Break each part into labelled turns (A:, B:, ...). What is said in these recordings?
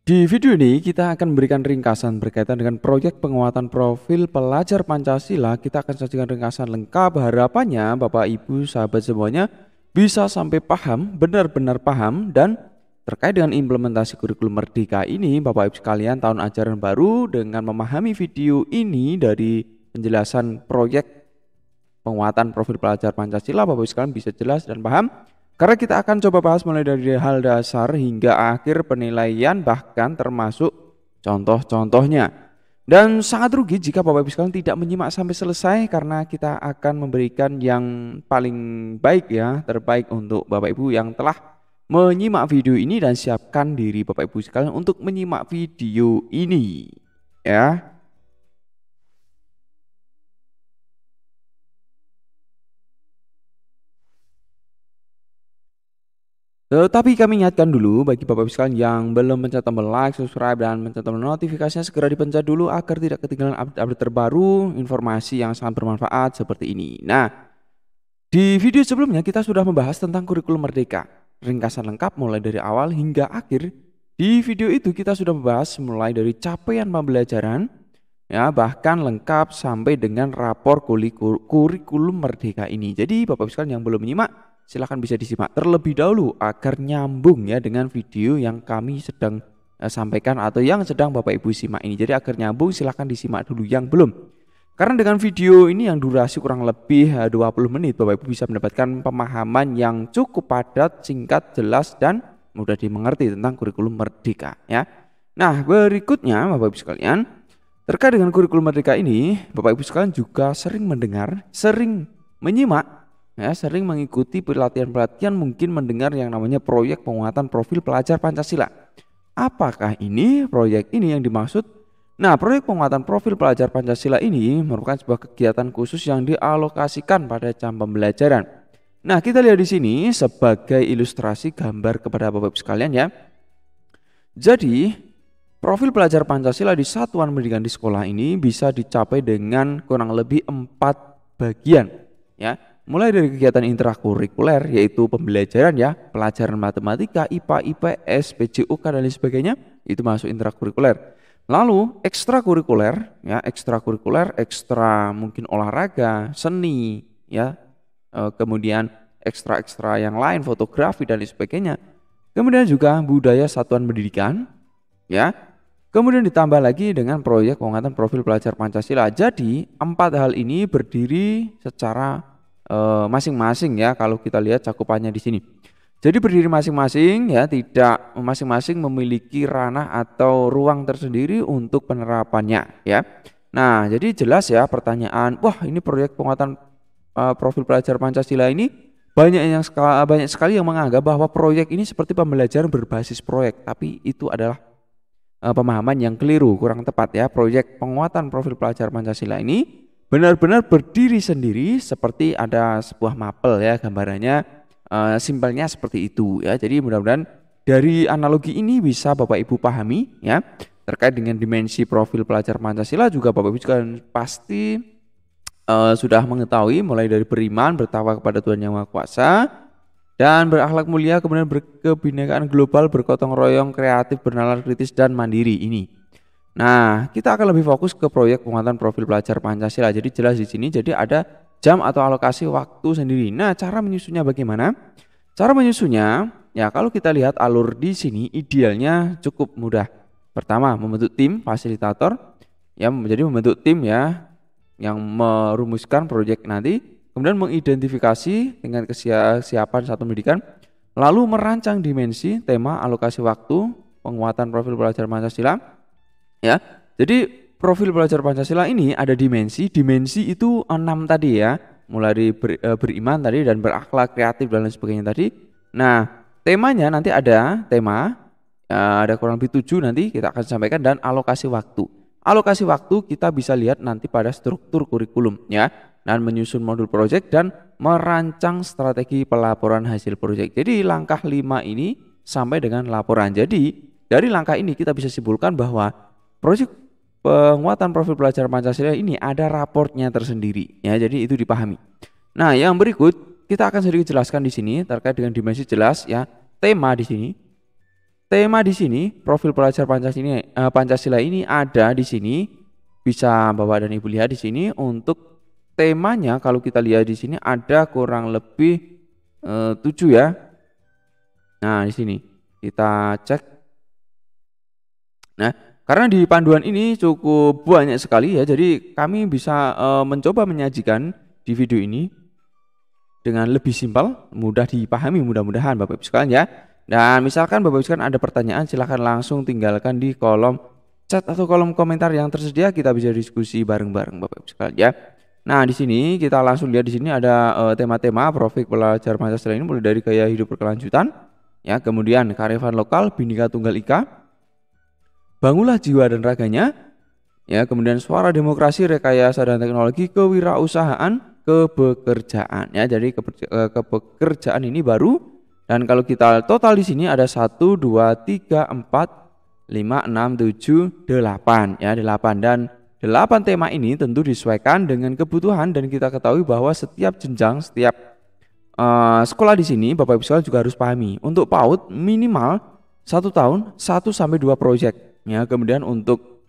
A: Di video ini kita akan memberikan ringkasan berkaitan dengan proyek penguatan profil pelajar Pancasila. Kita akan sajikan ringkasan lengkap. Harapannya Bapak Ibu sahabat semuanya bisa sampai paham, benar-benar paham, dan terkait dengan implementasi kurikulum Merdeka ini Bapak Ibu sekalian, tahun ajaran baru dengan memahami video ini dari penjelasan proyek penguatan profil pelajar Pancasila, Bapak Ibu sekalian bisa jelas dan paham. Karena kita akan coba bahas mulai dari hal dasar hingga akhir penilaian, bahkan termasuk contoh-contohnya. Dan sangat rugi jika Bapak Ibu sekalian tidak menyimak sampai selesai, karena kita akan memberikan yang paling baik ya, terbaik untuk Bapak Ibu yang telah menyimak video ini, dan siapkan diri Bapak Ibu sekalian untuk menyimak video ini ya. Tetapi kami ingatkan dulu bagi Bapak Ibu sekalian yang belum mencet tombol like, subscribe, dan mencet tombol notifikasinya, segera dipencet dulu agar tidak ketinggalan update-update terbaru, informasi yang sangat bermanfaat seperti ini. Nah, di video sebelumnya kita sudah membahas tentang kurikulum Merdeka, ringkasan lengkap mulai dari awal hingga akhir. Di video itu kita sudah membahas mulai dari capaian pembelajaran, ya, bahkan lengkap sampai dengan rapor kurikulum Merdeka ini. Jadi Bapak Ibu sekalian yang belum menyimak, silahkan bisa disimak terlebih dahulu agar nyambung ya dengan video yang kami sedang sampaikan atau yang sedang Bapak Ibu simak ini. Jadi agar nyambung silahkan disimak dulu yang belum. Karena dengan video ini yang durasi kurang lebih 20 menit Bapak Ibu bisa mendapatkan pemahaman yang cukup padat, singkat, jelas, dan mudah dimengerti tentang kurikulum Merdeka ya. Nah, berikutnya Bapak Ibu sekalian, terkait dengan kurikulum Merdeka ini, Bapak Ibu sekalian juga sering mendengar, sering menyimak, ya, sering mengikuti pelatihan-pelatihan, mungkin mendengar yang namanya proyek penguatan profil pelajar Pancasila. Apakah ini proyek ini yang dimaksud? Nah, proyek penguatan profil pelajar Pancasila ini merupakan sebuah kegiatan khusus yang dialokasikan pada jam pembelajaran. Nah, kita lihat di sini sebagai ilustrasi gambar kepada Bapak Ibu sekalian ya. Jadi, profil pelajar Pancasila di satuan pendidikan di sekolah ini bisa dicapai dengan kurang lebih 4 bagian ya. Mulai dari kegiatan intrakurikuler yaitu pembelajaran ya, pelajaran matematika, IPA, IPS, PJOK dan lain sebagainya, itu masuk intrakurikuler. Lalu ekstrakurikuler ya, ekstrakurikuler, ekstra mungkin olahraga, seni ya, kemudian ekstra-ekstra yang lain, fotografi dan lain sebagainya. Kemudian juga budaya satuan pendidikan ya. Kemudian ditambah lagi dengan proyek penguatan profil pelajar Pancasila. Jadi 4 hal ini berdiri secara masing-masing ya, kalau kita lihat cakupannya di sini. Jadi berdiri masing-masing ya, tidak masing-masing memiliki ranah atau ruang tersendiri untuk penerapannya ya. Nah, jadi jelas ya pertanyaan, wah ini proyek penguatan profil pelajar Pancasila ini banyak sekali yang menganggap bahwa proyek ini seperti pembelajaran berbasis proyek, tapi itu adalah pemahaman yang keliru, kurang tepat ya. Proyek penguatan profil pelajar Pancasila ini benar-benar berdiri sendiri seperti ada sebuah mapel ya, gambarannya simpelnya seperti itu ya. Jadi mudah-mudahan dari analogi ini bisa Bapak Ibu pahami ya. Terkait dengan dimensi profil pelajar Pancasila juga Bapak Ibu juga pasti sudah mengetahui, mulai dari beriman, bertakwa kepada Tuhan Yang Maha Kuasa, dan berakhlak mulia, kemudian berkebinekaan global, bergotong royong, kreatif, bernalar kritis, dan mandiri ini. Nah, kita akan lebih fokus ke proyek penguatan profil pelajar Pancasila. Jadi jelas di sini, jadi ada jam atau alokasi waktu sendiri. Nah, cara menyusunnya bagaimana? Cara menyusunnya, ya kalau kita lihat alur di sini idealnya cukup mudah. Pertama, membentuk tim fasilitator, ya, menjadi membentuk tim ya yang merumuskan proyek nanti, kemudian mengidentifikasi dengan kesiapan satuan pendidikan, lalu merancang dimensi, tema, alokasi waktu, penguatan profil pelajar Pancasila. Ya, jadi profil pelajar Pancasila ini ada dimensi itu 6 tadi ya, mulai dari beriman tadi dan berakhlak, kreatif dan lain sebagainya tadi. Nah, temanya nanti ada tema, ada kurang lebih 7 nanti kita akan sampaikan, dan alokasi waktu. Alokasi waktu kita bisa lihat nanti pada struktur kurikulum ya, dan menyusun modul proyek dan merancang strategi pelaporan hasil proyek. Jadi langkah 5 ini sampai dengan laporan. Jadi dari langkah ini kita bisa simpulkan bahwa proyek penguatan profil pelajar Pancasila ini ada raportnya tersendiri ya, jadi itu dipahami. Nah, yang berikut kita akan sedikit jelaskan di sini terkait dengan dimensi jelas ya, tema di sini. tema di sini, profil pelajar Pancasila ini ada di sini. Bisa Bapak dan Ibu lihat di sini untuk temanya kalau kita lihat di sini ada kurang lebih 7 ya. Nah, di sini kita cek. Nah, karena di panduan ini cukup banyak sekali ya, jadi kami bisa mencoba menyajikan di video ini dengan lebih simpel, mudah dipahami mudah-mudahan Bapak Ibu sekalian ya. Dan misalkan Bapak Ibu sekalian ada pertanyaan, silahkan langsung tinggalkan di kolom chat atau kolom komentar yang tersedia, kita bisa diskusi bareng-bareng Bapak Ibu sekalian ya. Nah, di sini kita langsung lihat di sini ada tema-tema profil pelajar Pancasila ini mulai dari gaya hidup berkelanjutan ya, kemudian kearifan lokal, Bhinneka Tunggal Ika, bangunlah jiwa dan raganya ya, kemudian suara demokrasi, rekayasa dan teknologi, kewirausahaan, kebekerjaan ya. Jadi kebekerjaan ini baru, dan kalau kita total di sini ada 1 2 3 4 5 6 7 8 ya, 8, dan 8 tema ini tentu disesuaikan dengan kebutuhan, dan kita ketahui bahwa setiap jenjang, setiap sekolah di sini Bapak Ibu sekalian juga harus pahami. Untuk PAUD minimal 1 tahun 1 sampai 2 proyek ya, kemudian untuk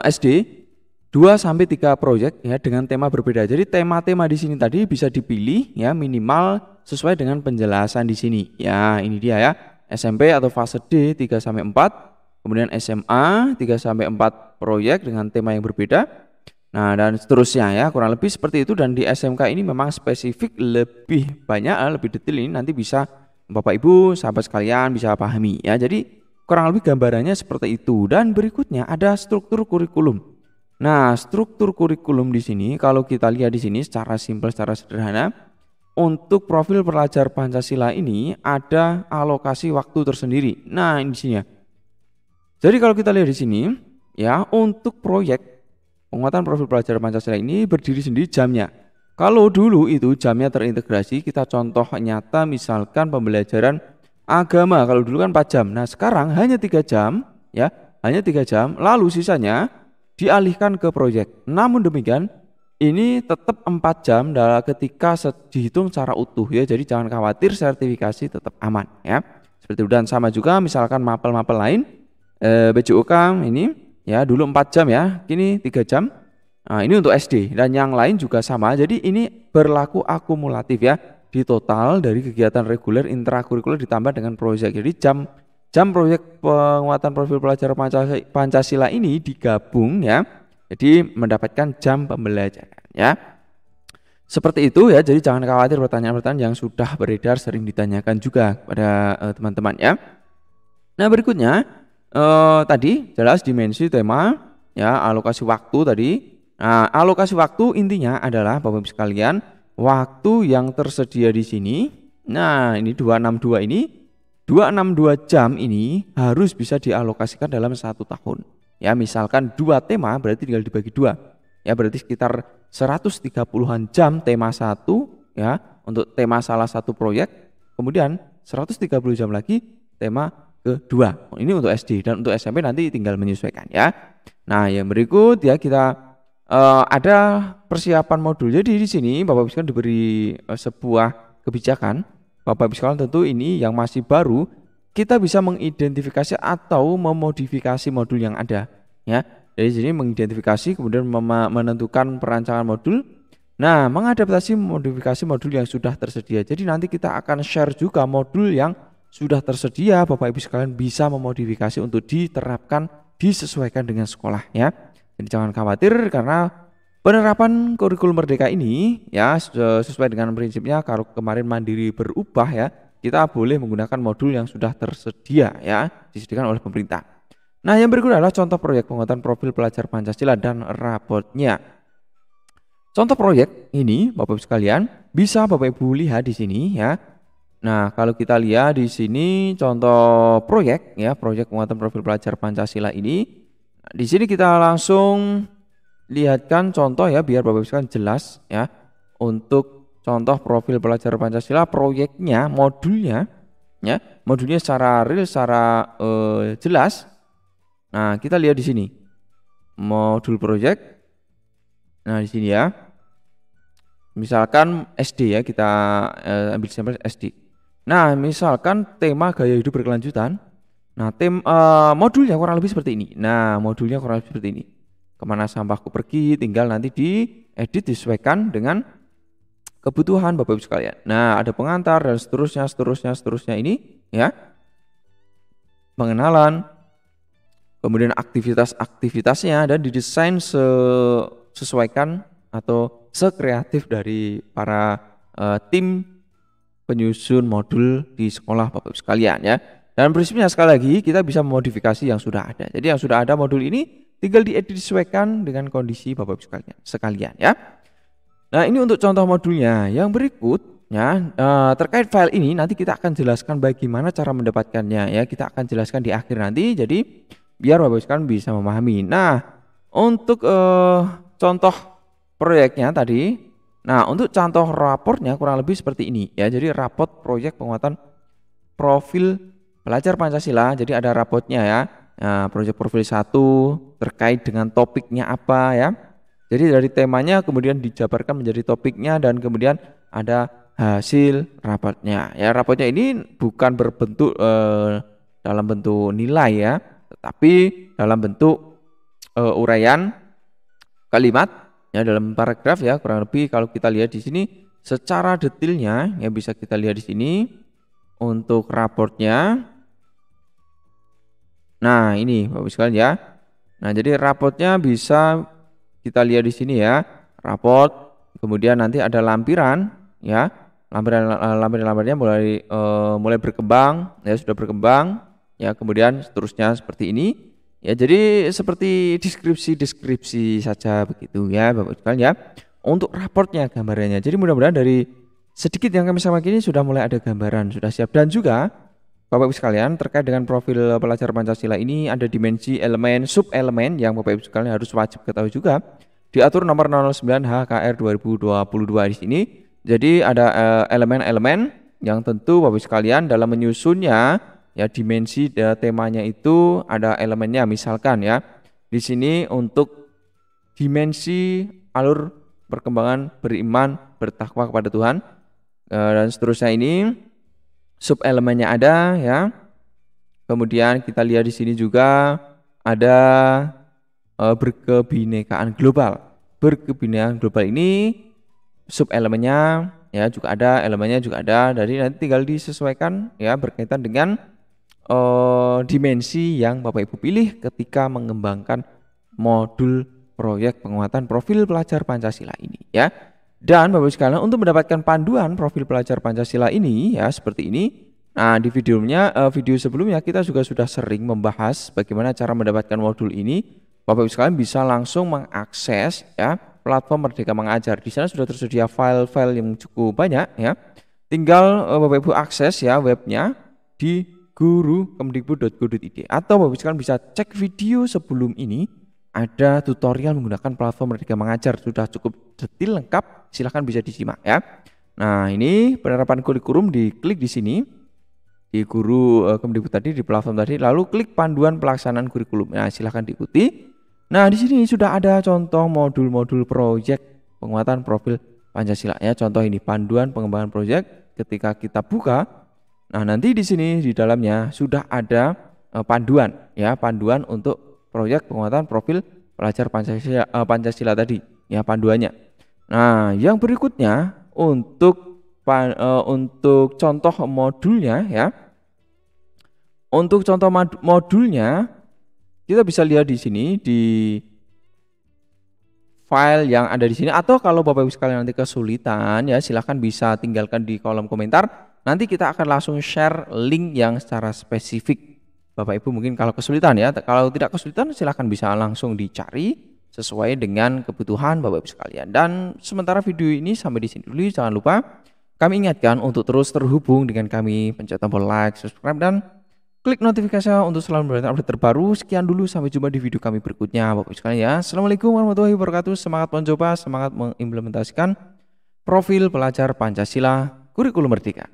A: SD 2 sampai 3 proyek ya dengan tema berbeda. Jadi tema-tema di sini tadi bisa dipilih ya, minimal sesuai dengan penjelasan di sini. Ya, ini dia ya. SMP atau fase D 3 sampai 4, kemudian SMA 3 sampai 4 proyek dengan tema yang berbeda. Nah, dan seterusnya ya, kurang lebih seperti itu. Dan di SMK ini memang spesifik lebih banyak, lebih detail, ini nanti bisa Bapak Ibu sahabat sekalian bisa pahami ya. Jadi kurang lebih gambarannya seperti itu. Dan berikutnya ada struktur kurikulum. Nah, struktur kurikulum di sini kalau kita lihat di sini secara simpel, secara sederhana, untuk profil pelajar Pancasila ini ada alokasi waktu tersendiri. Nah, ini di sini ya. Jadi kalau kita lihat di sini ya, untuk proyek penguatan profil pelajar Pancasila ini berdiri sendiri jamnya. Kalau dulu itu jamnya terintegrasi, kita contoh nyata misalkan pembelajaran agama, kalau dulu kan 4 jam. Nah, sekarang hanya 3 jam ya, hanya 3 jam, lalu sisanya dialihkan ke proyek. Namun demikian ini tetap 4 jam ketika dihitung secara utuh ya. Jadi jangan khawatir, sertifikasi tetap aman ya. Seperti itu. Dan sama juga misalkan mapel-mapel lain BJOK ini ya, dulu 4 jam ya, kini 3 jam. Nah, ini untuk SD, dan yang lain juga sama. Jadi ini berlaku akumulatif ya. Di total dari kegiatan reguler, intrakurikuler ditambah dengan proyek. Jadi jam proyek penguatan profil pelajar Pancasila ini digabung ya. Jadi mendapatkan jam pembelajaran ya. Seperti itu ya. Jadi jangan khawatir, pertanyaan-pertanyaan yang sudah beredar sering ditanyakan juga pada teman-teman ya. Nah, berikutnya tadi jelas dimensi tema ya, alokasi waktu tadi. Nah, alokasi waktu intinya adalah Bapak Ibu sekalian, waktu yang tersedia di sini. Nah, ini 262 ini 262 jam ini harus bisa dialokasikan dalam 1 tahun. Ya, misalkan 2 tema berarti tinggal dibagi 2. Ya, berarti sekitar 130-an jam tema 1 ya, untuk tema salah satu proyek. Kemudian 130 jam lagi tema kedua. Ini untuk SD, dan untuk SMP nanti tinggal menyesuaikan ya. Nah, yang berikut ya, kita ada persiapan modul. Jadi di sini Bapak Ibu sekalian diberi sebuah kebijakan. Bapak Ibu sekalian tentu ini yang masih baru, kita bisa mengidentifikasi atau memodifikasi modul yang ada ya. Dari sini mengidentifikasi, kemudian menentukan perancangan modul. Nah, mengadaptasi modifikasi modul yang sudah tersedia. Jadi nanti kita akan share juga modul yang sudah tersedia. Bapak Ibu sekalian bisa memodifikasi untuk diterapkan, disesuaikan dengan sekolah ya. Jadi jangan khawatir, karena penerapan kurikulum merdeka ini ya sesuai dengan prinsipnya. Kalau kemarin mandiri berubah ya, kita boleh menggunakan modul yang sudah tersedia ya, disediakan oleh pemerintah. Nah, yang berikut adalah contoh proyek penguatan profil pelajar Pancasila dan rapotnya. Contoh proyek ini Bapak Ibu sekalian bisa Bapak Ibu lihat di sini ya. Nah, kalau kita lihat di sini contoh proyek ya, proyek penguatan profil pelajar Pancasila ini. Di sini kita langsung lihatkan contoh ya, biar Bapak Ibu sekalian jelas ya. Untuk contoh profil pelajar Pancasila, proyeknya, modulnya ya, modulnya secara real, secara jelas. Nah, kita lihat di sini modul proyek. Nah, di sini ya, misalkan SD ya, kita ambil sampel SD. Nah, misalkan tema gaya hidup berkelanjutan Nah, modulnya kurang lebih seperti ini. Nah, modulnya kurang lebih seperti ini. Kemana sampahku pergi, tinggal nanti diedit, disesuaikan dengan kebutuhan Bapak Ibu sekalian. Nah, ada pengantar dan seterusnya ini ya. Pengenalan, kemudian aktivitas-aktivitasnya dan didesain sesuaikan atau sekreatif dari para tim penyusun modul di sekolah Bapak Ibu sekalian ya. Dan prinsipnya sekali lagi kita bisa memodifikasi yang sudah ada. Jadi yang sudah ada modul ini tinggal diedit disesuaikan dengan kondisi Bapak Ibu sekalian ya. Nah, ini untuk contoh modulnya. Yang berikutnya terkait file ini nanti kita akan jelaskan bagaimana cara mendapatkannya ya. Kita akan jelaskan di akhir nanti. Jadi biar Bapak Ibu sekalian bisa memahami. Nah, untuk contoh proyeknya tadi, nah untuk contoh raportnya kurang lebih seperti ini ya. Jadi raport proyek penguatan profil pelajar Pancasila. Jadi ada rapotnya ya. Nah, proyek profil 1 terkait dengan topiknya apa ya. Jadi dari temanya kemudian dijabarkan menjadi topiknya dan kemudian ada hasil rapotnya. Ya, rapotnya ini bukan berbentuk dalam bentuk nilai ya, tetapi dalam bentuk uraian kalimat ya dalam paragraf ya. Kurang lebih kalau kita lihat di sini secara detailnya ya bisa kita lihat di sini untuk raportnya. Nah, ini Bapak sekalian ya. Nah, jadi rapotnya bisa kita lihat di sini ya. Raport, kemudian nanti ada lampiran ya. Lampiran-lampirannya mulai berkembang ya, sudah berkembang ya, kemudian seterusnya seperti ini. Ya, jadi seperti deskripsi saja begitu ya Bapak sekalian ya. Untuk raportnya gambarannya. Jadi mudah-mudahan dari sedikit yang kami sampaikan ini sudah mulai ada gambaran, sudah siap. Dan juga Bapak Ibu sekalian terkait dengan profil pelajar Pancasila ini ada dimensi elemen, sub-elemen yang Bapak Ibu sekalian harus wajib ketahui juga. Diatur nomor 09 HKR 2022 di sini. Jadi ada elemen-elemen yang tentu Bapak Ibu sekalian dalam menyusunnya ya dimensi temanya itu ada elemennya, misalkan ya. Di sini untuk dimensi alur perkembangan beriman bertakwa kepada Tuhan dan seterusnya ini sub elemennya ada ya. Kemudian kita lihat di sini juga ada berkebinekaan global. Berkebinekaan global ini sub elemennya ya juga ada, elemennya juga ada. Jadi nanti tinggal disesuaikan ya berkaitan dengan dimensi yang Bapak Ibu pilih ketika mengembangkan modul proyek penguatan profil pelajar Pancasila ini ya. Dan Bapak Ibu sekalian untuk mendapatkan panduan profil pelajar Pancasila ini ya seperti ini. Nah, di video sebelumnya kita juga sudah sering membahas bagaimana cara mendapatkan modul ini. Bapak Ibu sekalian bisa langsung mengakses ya platform Merdeka Mengajar. Di sana sudah tersedia file-file yang cukup banyak ya. Tinggal Bapak Ibu akses ya webnya di guru.kemdikbud.go.id atau Bapak Ibu sekalian bisa cek video sebelum ini. Ada tutorial menggunakan platform Merdeka Mengajar, sudah cukup detail lengkap, silahkan bisa disimak ya. Nah, ini penerapan kurikulum, diklik di sini di guru Kemdikbud tadi, di platform tadi, lalu klik panduan pelaksanaan kurikulum. Nah, silahkan diikuti. Nah, di sini sudah ada contoh modul-modul proyek penguatan profil Pancasila ya. Contoh ini panduan pengembangan proyek. Ketika kita buka, nah nanti di sini di dalamnya sudah ada panduan ya, panduan untuk proyek penguatan profil pelajar Pancasila tadi ya panduannya. Nah, yang berikutnya untuk contoh modulnya ya. Untuk contoh modulnya kita bisa lihat di sini di file yang ada di sini, atau kalau Bapak Ibu sekalian nanti kesulitan ya silahkan bisa tinggalkan di kolom komentar. Nanti kita akan langsung share link yang secara spesifik. Bapak Ibu mungkin kalau kesulitan ya, kalau tidak kesulitan silahkan bisa langsung dicari sesuai dengan kebutuhan Bapak Ibu sekalian. Dan sementara video ini sampai di sini dulu, jangan lupa kami ingatkan untuk terus terhubung dengan kami, pencet tombol like, subscribe, dan klik notifikasi untuk selalu mendapatkan update terbaru. Sekian dulu, sampai jumpa di video kami berikutnya Bapak Ibu sekalian ya. Assalamualaikum warahmatullahi wabarakatuh. Semangat mencoba, semangat mengimplementasikan profil pelajar Pancasila Kurikulum Merdeka.